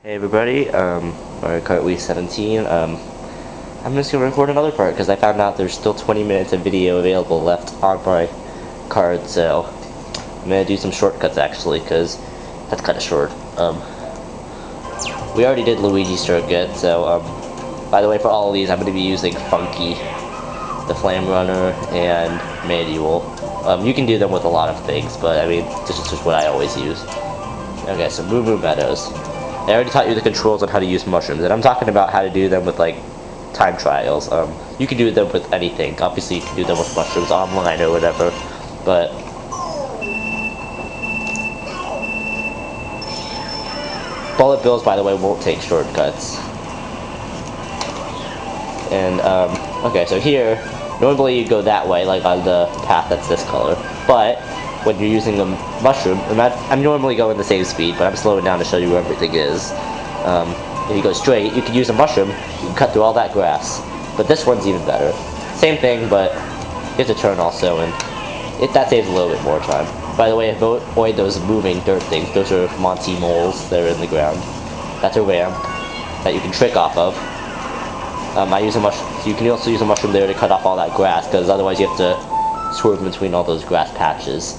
Hey everybody, Mario Kart Wii 17. I'm just gonna record another part because I found out there's still 20 minutes of video available left on my card, so I'm gonna do some shortcuts actually because that's kind of short. We already did Luigi's circuit, so by the way, for all of these, I'm gonna be using Funky, the Flame Runner, and Manual. You can do them with a lot of things, but I mean, this is just what I always use. Okay, so Moo Moo Meadows. I already taught you the controls on how to use mushrooms, and I'm talking about how to do them with, like, time trials. You can do them with anything. Obviously, you can do them with mushrooms online or whatever, but... Bullet bills, by the way, won't take shortcuts. And, okay, so here, normally you go that way, like on the path that's this color, but when you're using a mushroom, I'm normally going the same speed, but I'm slowing down to show you where everything is. If you go straight, you can use a mushroom, you can cut through all that grass. But this one's even better. Same thing, but you have to turn also, and that saves a little bit more time. By the way, avoid those moving dirt things. Those are Monty moles that are in the ground. That's a ramp that you can trick off of. I use a mushroom. So you can also use a mushroom there to cut off all that grass, because otherwise you have to swerve between all those grass patches.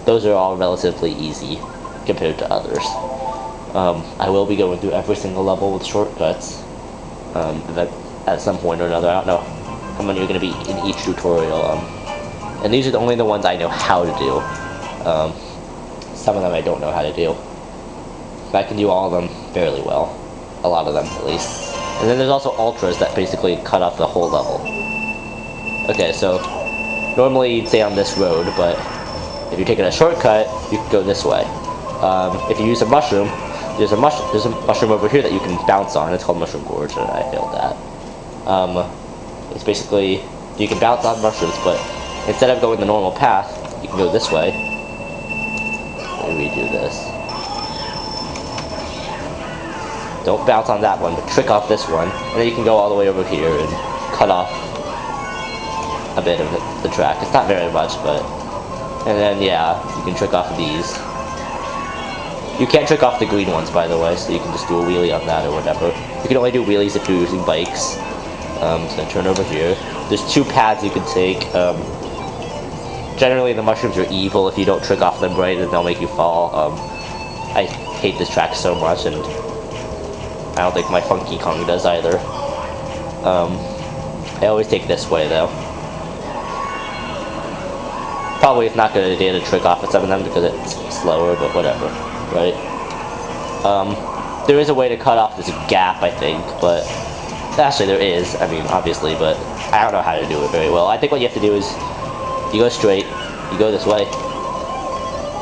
Those are all relatively easy compared to others. I will be going through every single level with shortcuts at some point or another. I don't know how many are going to be in each tutorial. And these are only the ones I know how to do. Some of them I don't know how to do. But I can do all of them fairly well. A lot of them, at least. And then there's also ultras that basically cut off the whole level. Okay, so normally you'd stay on this road, but if you're taking a shortcut, you can go this way. If you use a mushroom, there's a mushroom over here that you can bounce on. It's called Mushroom Gorge, and I failed that. It's basically, you can bounce on mushrooms, but instead of going the normal path, you can go this way. Let me redo this. Don't bounce on that one, but trick off this one, and then you can go all the way over here and cut off a bit of the track. It's not very much, but... And then, yeah, you can trick off these. You can't trick off the green ones, by the way, so you can just do a wheelie on that or whatever. You can only do wheelies if you're using bikes. So turn over here. There's two paths you can take. Generally, the mushrooms are evil. If you don't trick off them right, then they'll make you fall. I hate this track so much, and I don't think my Funky Kong does either. I always take this way, though. Probably it's not a good idea to trick off at some of them because it's slower, but whatever, right? There is a way to cut off this gap, I think, but actually there is, I mean, obviously, but I don't know how to do it very well. I think what you have to do is you go straight, you go this way.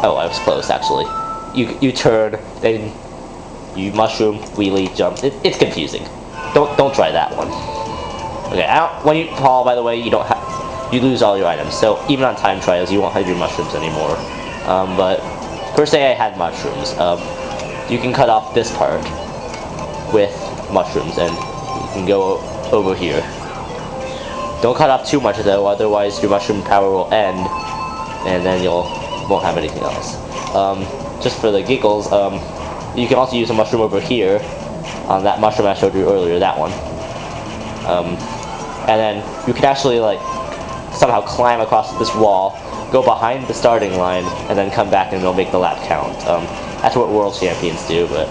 Oh, I was close, actually. You turn, then you mushroom, wheelie, jump. It's confusing. Don't try that one. Okay, when you fall, by the way, you lose all your items, so even on time trials, you won't have your mushrooms anymore. But per se, I had mushrooms. You can cut off this part with mushrooms, and you can go over here. Don't cut off too much, though, otherwise your mushroom power will end, and then won't have anything else. Just for the giggles, you can also use a mushroom over here, on that mushroom I showed you earlier, that one. And then you can actually, like, somehow climb across this wall, go behind the starting line, and then come back and it'll make the lap count. That's what world champions do, but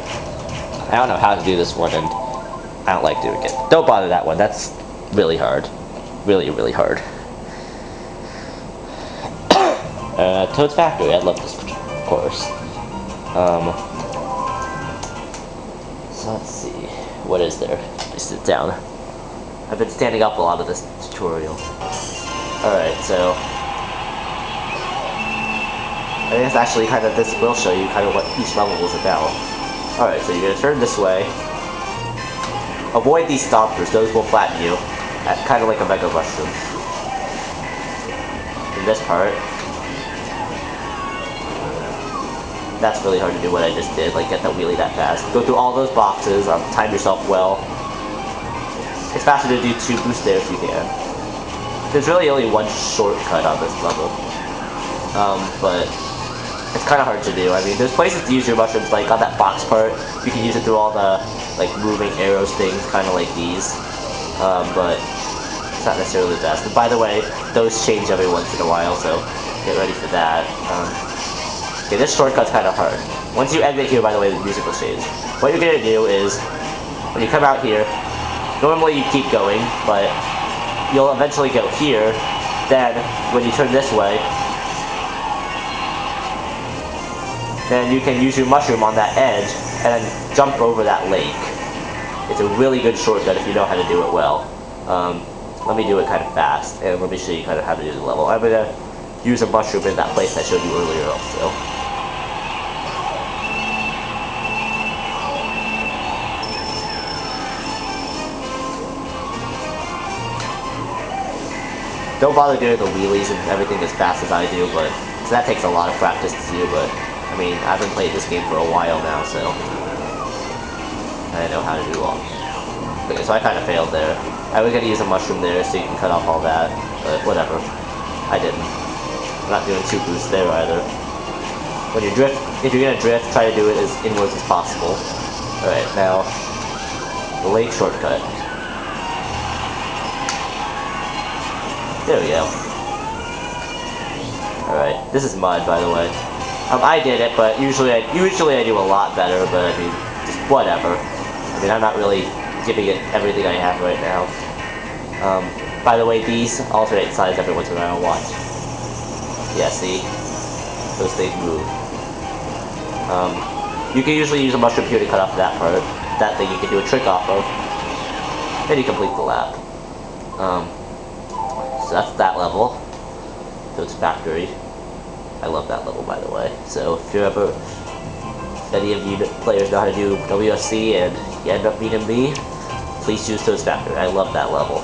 I don't know how to do this one, and I don't like doing it. Don't bother that one, that's really hard. Really, really hard. Toad's Factory, I love this course. So let's see, what is there? I sit down. I've been standing up a lot of this tutorial. Alright, so I think it's actually kind of, this will show you kind of what each level is about. Alright, so you're gonna turn this way. Avoid these stompers, those will flatten you. Kind of like a Mega Mushroom. In this part, that's really hard to do what I just did, like get that wheelie that fast. Go through all those boxes, time yourself well. It's faster to do 2 boosts there if you can. There's really only one shortcut on this level. But it's kind of hard to do. I mean, there's places to use your mushrooms, like on that box part, you can use it through all the like moving arrows things, kind of like these. But it's not necessarily the best. And by the way, those change every once in a while, so get ready for that. Okay, this shortcut's kind of hard. Once you exit here, by the way, the music will change. What you're gonna do is, when you come out here, normally you keep going, but you'll eventually go here. Then, when you turn this way, then you can use your mushroom on that edge and then jump over that lake. It's a really good shortcut if you know how to do it well. Let me do it kind of fast, and let me show you kind of how to do the level. I'm gonna use a mushroom in that place I showed you earlier also. Don't bother doing the wheelies and everything as fast as I do, but so that takes a lot of practice to do, but I mean, I haven't played this game for a while now, so I know how to do all. Okay, so I kind of failed there. I was gonna use a mushroom there so you can cut off all that, but whatever. I didn't. I'm not doing 2 boosts there either. When you drift, if you're gonna drift, try to do it as inwards as possible. Alright, now, the lake shortcut. There we go. Alright, this is mud, by the way. I did it, but usually I do a lot better, but I mean, just whatever. I mean, I'm not really giving it everything I have right now. By the way, these alternate sides every once in a while. Watch. Yeah, see? Those things move. You can usually use a mushroom here to cut off that part. That thing you can do a trick off of. Then you complete the lap. So that's that level. So it's factory. I love that level, by the way. So if any of you players know how to do WSC and you end up beating me, please choose Toad's Factory. I love that level.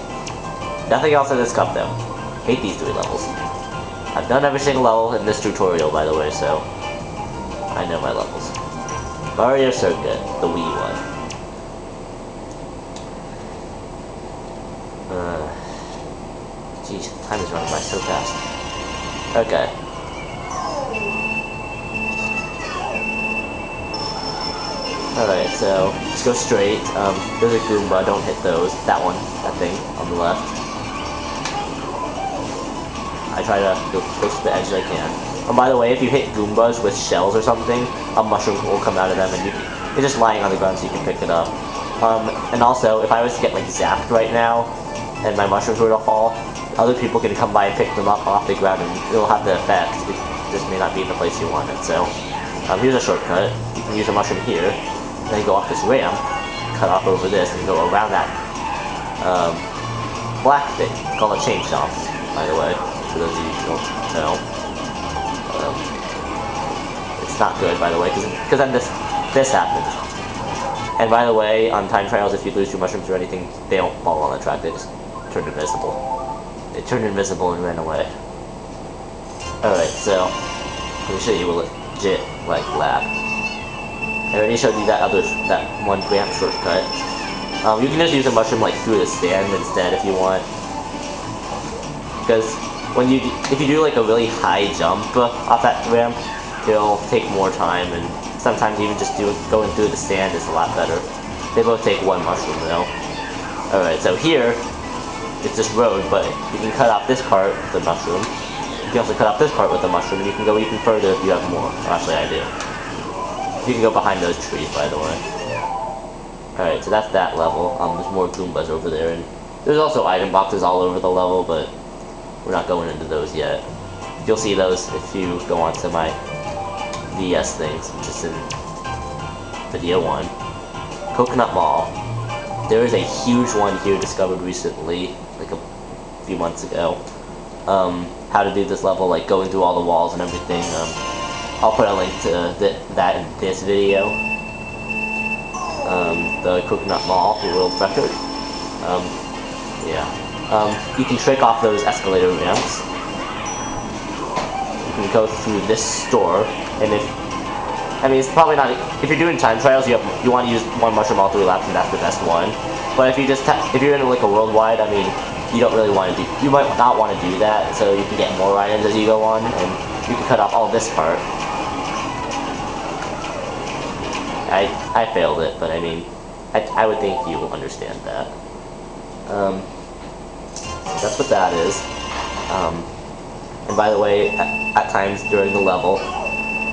Nothing else in this cup though. Hate these 3 levels. I've done every single level in this tutorial, by the way, so I know my levels. Mario Circuit, the Wii one. Jeez, time is running by so fast. Okay. Alright, so just go straight. There's a Goomba, don't hit those. That one, that thing, on the left. I try to go close to the edge as I can. And by the way, if you hit Goombas with shells or something, a mushroom will come out of them and it's just lying on the ground so you can pick it up. And also, if I was to get like zapped right now, and my mushrooms were to fall, other people can come by and pick them up off the ground and it'll have the effect. It just may not be in the place you want it. So, here's a shortcut. You can use a mushroom here. Then you go off this ramp, cut off over this, and go around that black thing. It's called a chain shop, by the way, for those of you who don't know. It's not good, by the way, because then this happens. And by the way, on time trials, if you lose your mushrooms or anything, they don't fall on the track, they just turn invisible. They turned invisible and ran away. Alright, so, let me show you a legit, like, lap. I already showed you that one ramp shortcut. You can just use a mushroom like through the stand instead if you want. Because if you do like a really high jump off that ramp, it'll take more time, and sometimes even just going through the stand is a lot better. They both take 1 mushroom though. Alright, so here it's just road, but you can cut off this part with the mushroom. You can also cut off this part with the mushroom, and you can go even further if you have more. Actually, I do. You can go behind those trees, by the way. Alright, so that's that level. There's more Goombas over there, and there's also item boxes all over the level, but we're not going into those yet. You'll see those if you go onto my VS things, just in video 1. Coconut Mall. There is a huge one here discovered recently, like a few months ago. How to do this level, like going through all the walls and everything. I'll put a link to that in this video. The Coconut Mall, the world record. Yeah. You can trick off those escalator ramps. You can go through this store, and it's probably not. If you're doing time trials, you want to use 1 mushroom all 3 laps, and that's the best one. But if you're in like a worldwide, I mean, you don't really want to do. You might not want to do that, so you can get more items as you go on, and you can cut off all this part. I failed it, but I mean, I would think you will understand that. That's what that is. And by the way, at times during the level,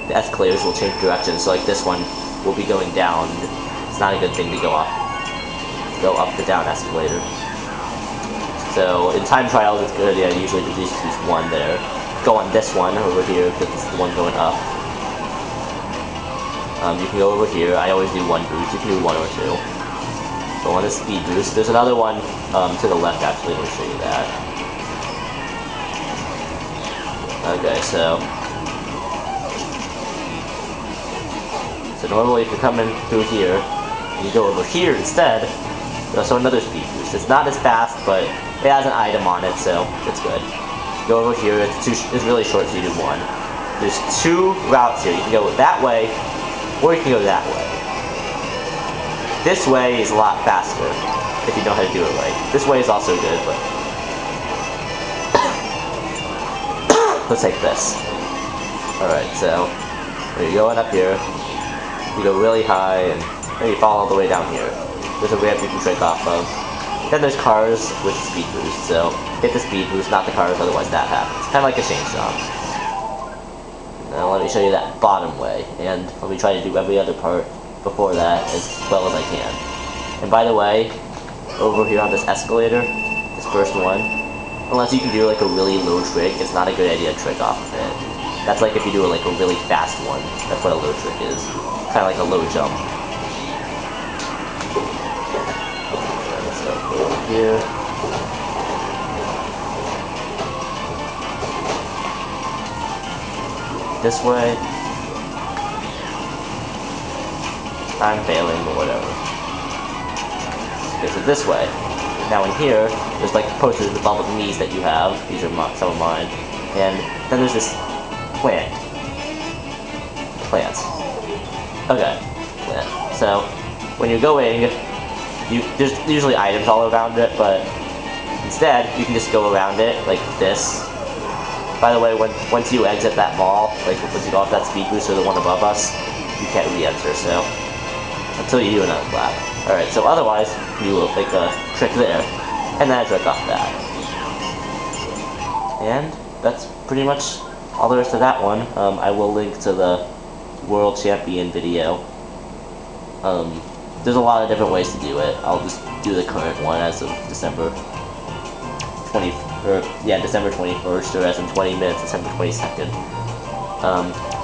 the escalators will change direction, so like this one will be going down. It's not a good thing to go up the down escalator. So in time trials, it's good. Yeah, usually at least use one there. Go on this one over here because it's the one going up. You can go over here. I always do one boost. You can do one or two. Go on the speed boost. There's another one to the left actually. Let me show you that. Okay, so normally if you're coming through here, you go over here instead. So another speed boost. It's not as fast, but it has an item on it, so it's good. Go over here. It's really short, so you do one. There's two routes here. You can go that way, or you can go that way. This way is a lot faster if you know how to do it right. This way is also good, but let's take this. Alright, so when you're going up here, you go really high and then you fall all the way down here. There's a ramp you can trick off of. Then there's cars with speed boost, so hit the speed boost, not the cars, otherwise that happens. Kind of like a chain shot. Now let me show you that bottom way, and let me try to do every other part before that as well as I can. And by the way, over here on this escalator, this first one, unless you can do like a really low trick, it's not a good idea to trick off of it. That's like if you do like a really fast one. That's what a low trick is. Kind of like a low jump. Let's go over here. This way. I'm failing, but whatever. Okay, so this way. Now in here, there's like posters above with knees that you have. These are some of mine. And then there's this plant. Plants. Okay. Plant. So when you're going, there's usually items all around it, but instead you can just go around it like this. By the way, once you exit that mall, like once you go off that speed boost or the one above us, you can't re-enter. So until you do another lap. Alright, so otherwise, you will make a trick there, and then a trick off that. And that's pretty much all there is to that one. I will link to the World Champion video. There's a lot of different ways to do it. I'll just do the current one as of December 21st, or as in 20 minutes, December 22nd.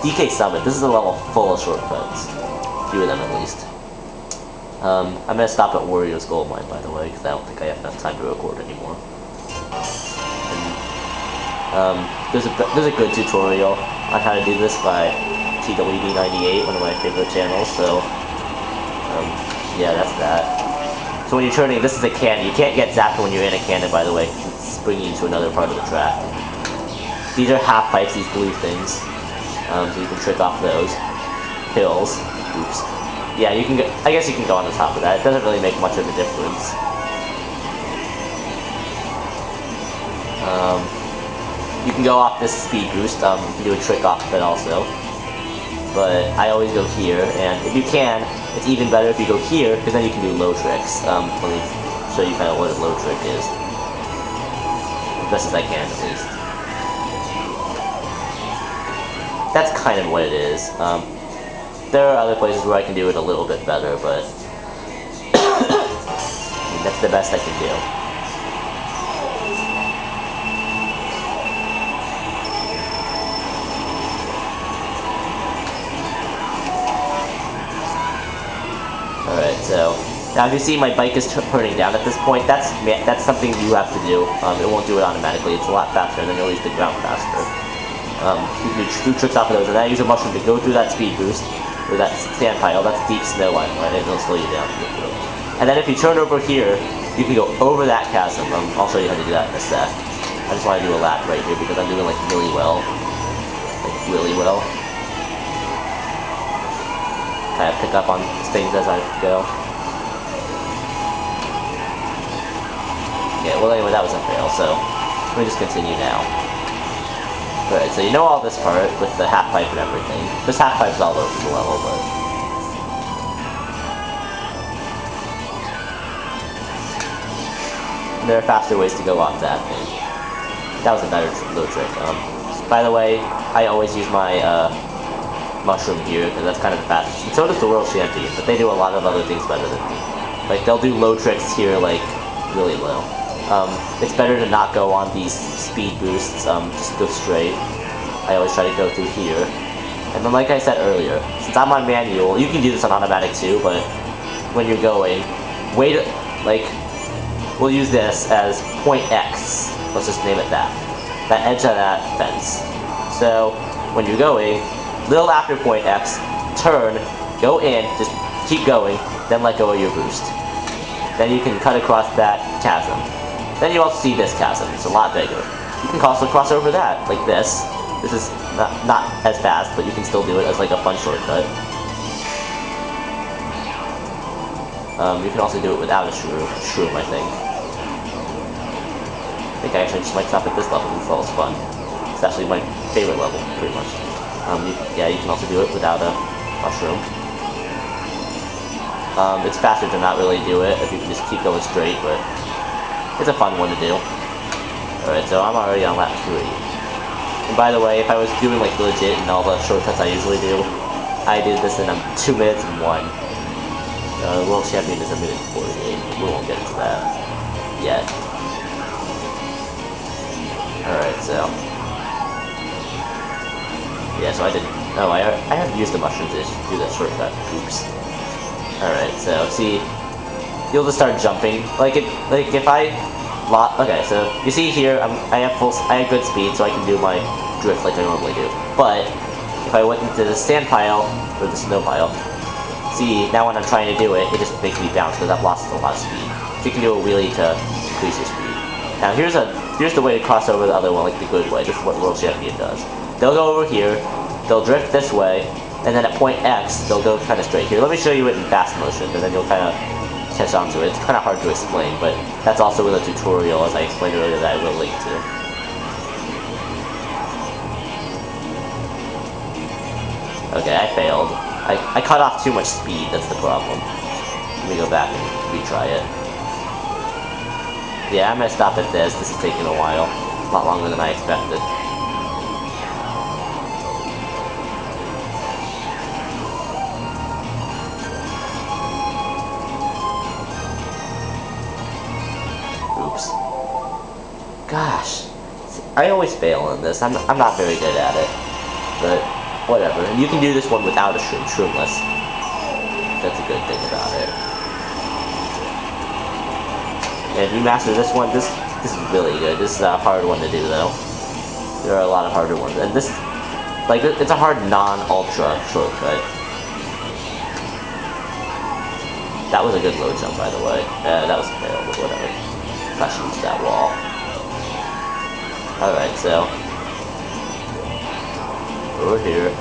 DK Summit, this is a level full of shortcuts. A few of them at least. I'm gonna stop at Warrior's Gold Mine, by the way, because I don't think I have enough time to record anymore. And, there's a good tutorial on how to do this by TWD98, one of my favorite channels. So, yeah, that's that. So when you're turning, this is a cannon. You can't get zapped when you're in a cannon, by the way, because it's bringing you to another part of the track. These are half pipes, these blue things, so you can trick off those hills. Oops. Yeah, you can. I guess you can go on the top of that. It doesn't really make much of a difference. You can go off this speed boost. You can do a trick off of it also. But I always go here, and if you can, it's even better if you go here, because then you can do low tricks. Let me show you kind of what a low trick is, as best as I can, at least. That's kind of what it is. There are other places where I can do it a little bit better, but that's the best I can do. Alright, so now if you see my bike is turning down at this point, that's something you have to do. It won't do it automatically. It's a lot faster, and then you'll leave the ground faster. You can do tricks off of those, and I use a mushroom to go through that speed boost. Or that sand pile, that's deep snow line, right? It'll slow you down to get through. And then if you turn over here, you can go over that chasm. I'll show you how to do that in a sec. I just want to do a lap right here because I'm doing like really well. Like really well. Kind of pick up on things as I go. Yeah, well anyway, that was a fail, so let me just continue now. Alright, so you know all this part with the half pipe and everything. There's half pipes all over the level, but there are faster ways to go off that thing. That was a better low trick. By the way, I always use my mushroom here because that's kind of the fastest. And so does the world champion, but they do a lot of other things better than me. Like they'll do low tricks here, like really low. It's better to not go on these speed boosts. Just go straight. I always try to go through here. And then, like I said earlier, since I'm on manual, you can do this on automatic too. But when you're going, wait. Like we'll use this as point X. Let's just name it that. That edge of that fence. So when you're going, little after point X, turn, go in, just keep going, then let go of your boost. Then you can cut across that chasm. Then you also see this chasm. It's a lot bigger. You can also cross over that, like this. This is not as fast, but you can still do it as like a fun shortcut. You can also do it without a shroom, I think. I think I actually just might stop at this level because it's all fun. It's actually my favorite level, pretty much. Yeah, you can also do it without a mushroom. It's faster to not really do it if you can just keep going straight, but it's a fun one to do. Alright, so I'm already on lap 3. And by the way, if I was doing like legit and all the shortcuts I usually do, I did this in 2 minutes and 1. The world champion is 1 minute and 48. We won't get into that yet. Alright, so yeah, so I didn't. No, I have used the mushroom to do that shortcut. Oops. Alright, so see, you'll just start jumping. Like if I okay, so you see here, I have good speed, so I can do my drift like I normally do. But if I went into the sand pile or the snow pile, see now when I'm trying to do it, it just makes me bounce because I've lost a lot of speed. So you can do a wheelie to increase your speed. Now here's the way to cross over the other one, like the good way. This is what World Champion does. They'll go over here, they'll drift this way, and then at point X, they'll go kind of straight here. Let me show you it in fast motion, and then you'll kind of catch on to it. It's kind of hard to explain, but that's also with a tutorial, as I explained earlier, that I will link to. Okay, I failed. I cut off too much speed, that's the problem. Let me go back and retry it. Yeah, I'm gonna stop at this. This is taking a while. A lot longer than I expected. Oops. Gosh. I always fail in this. I'm not very good at it. But whatever. And you can do this one without a shroomless. That's a good thing about it. And if you master this one, this is really good. This is a hard one to do though. There are a lot of harder ones. And this, like, it's a hard non-ultra shortcut. That was a good low jump, by the way. That was a fail, but whatever. Crashing into that wall. Alright, so over here.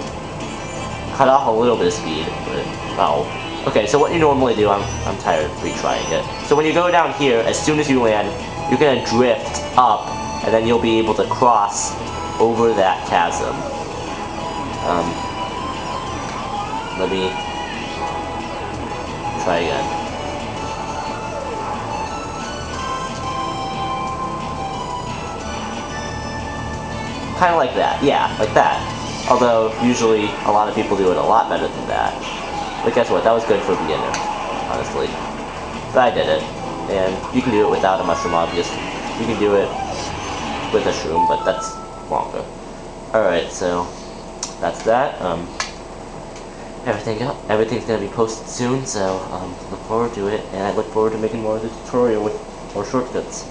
Cut off a little bit of speed, but oh. Okay, so what you normally do, I'm tired of retrying it. So when you go down here, as soon as you land, you're gonna drift up, and then you'll be able to cross over that chasm. Let me try again. Kind of like that, yeah, like that. Although, usually, a lot of people do it a lot better than that. But guess what, that was good for a beginner, honestly. But I did it. And you can do it without a mushroom, obviously. You can do it with a shroom, but that's longer. Alright, so that's that. Everything's gonna be posted soon, so look forward to it, and I look forward to making more of the tutorial with more shortcuts.